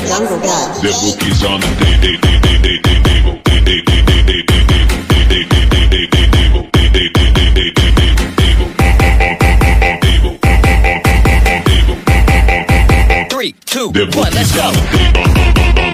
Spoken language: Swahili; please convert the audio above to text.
jungle cat. The bookies on the table. 3, 2, 1, let's go.